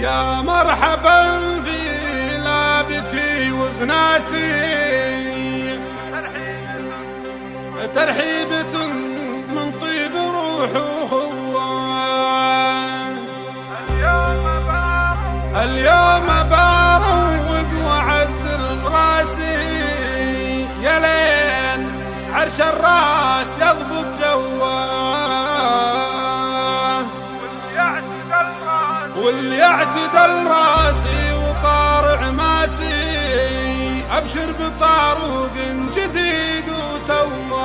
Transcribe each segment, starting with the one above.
يا مرحبا في لابتي وبناسي، ترحيبة من طيب روح وخوان. اليوم باروق وعدل راسي، يا لين عرش الراس يضبط جواه، واللي اعتدل راسي وطارع ماسي، ابشر بطاروق جديد وتواه.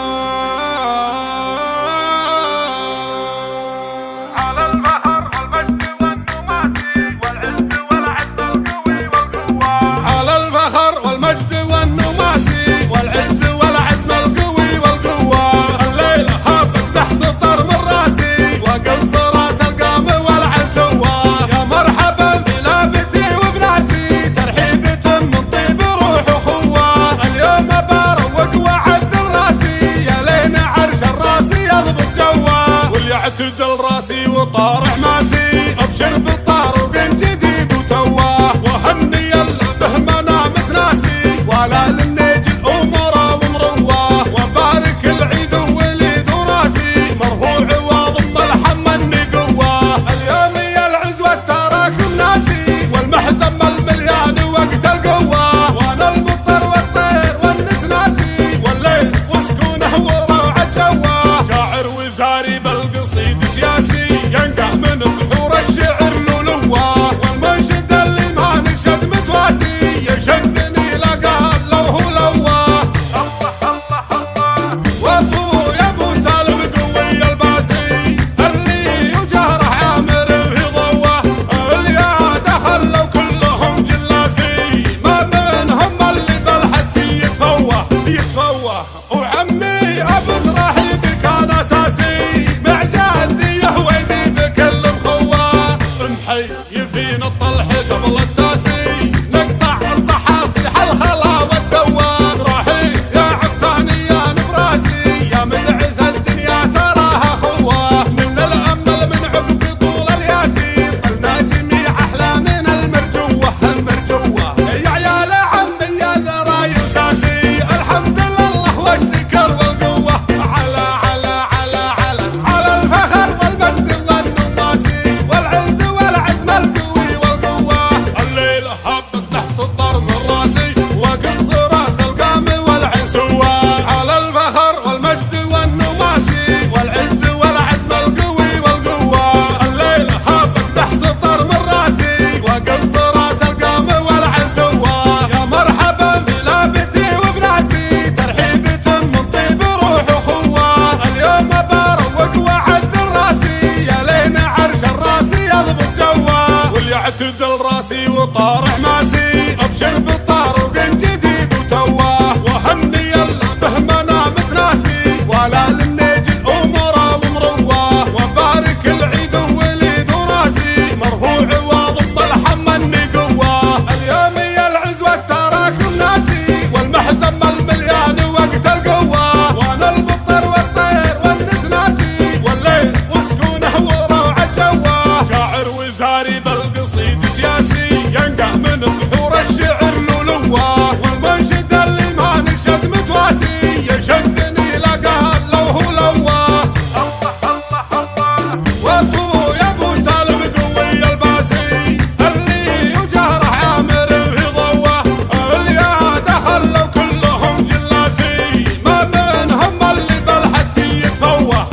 على البحر والمجد والنماسي والعز والعزم القوي والقوة، على الفخر والمجد والنماسي والعز والعزم القوي والقوة. الليلة حابك تحصل طر من راسي وقص راس القام والعسوة. يا مرحبا بلابتي وبناسي، ترحيبة من طيب روح وخوة. اليوم باروق وعدل راسي، يا لين عرش الراس يضبط جواه، واللي اعتدل راسي وطارع ماسي، ابشر بالطاروق جديد وتواه. وهني به منامك ناسي، ولا للنجي الامراء ومرواه. وبارك العيد ووليد وراسي، مرفوع وضم الحمن قواه. اليوم يا العزوة تراكم ناسي، والمحزم المليان وقت القواه. وانا المطر والطير والنس ناسي، والليل وسكونه وروعة جواه. شاعر وزاري بالقصيد سياسي، ينقع من بحور الشعر لولواه. والمنشد اللي ما نشد متواسي، يشدني لقال لو هو لواه. وابويا ابو سالم قوي الباسي، اللي وجهره عامر في ضواه. اليا خلوا كلهم جلاسي، ما منهم اللي بالحدسي يتفوه. وعمي ابو رحيب كان اساسي، مع جدي ويدي بكل مخواه. محي فينا الطلح قبل التاسي، نقطع الصحاصيح الخلا والدوام. راحي يا عقتاني يا نبراسي، يا مدعث الدنيا تراها خواه. من الامل من عقب طول الياسي، قلنا جميع احلامنا المرجوه. يا عيال عمي يا ذرا يساسي، الحمد لله والشكر والقوه. على الفخر والمجد والنماسي، والعز والعزم القوي والقوه. الليله حابك تحصل طر من راسي، وقص راس القام والعسوه. على الفخر والمجد والنماسي، والعز والعزم القوي والقوه. الليله حابك تحصل طر من راسي، وقص راس القام والعسوه. يا مرحبا بلابتي وبناسي، ترحيبة من طيب روح وخوه. اليوم باروق وعدل راسي، يا لين عرش الراس يضبط جواه، واللي اعتدل راسي وطارع ماسي، ابشر بالطاروق جديد وتواه. وهني به منامك ناسي، ولا للنجي الامراء ومرواه. وبارك العيد ووليد وراسي، مرفوع وضم الحمن قواه. اليوم يا العزوة تراكم ناسي، والمحزم المليان وقت القواه. وانا المطر والطير والنس ناسي، والليل وسكونه وروعة جواه. شاعر وزاري بالقصيد سياسي، ينقع من بحور الشعر لولواه. والمنشد اللي ما نشد متواسي، يشدني لقال لو هو لواه. وابويا ابو سالم قوي الباسي، اللي وجهره عامر في ضواه. اليا خلوا كلهم جلاسي، ما منهم اللي بالحدسي يتفوه.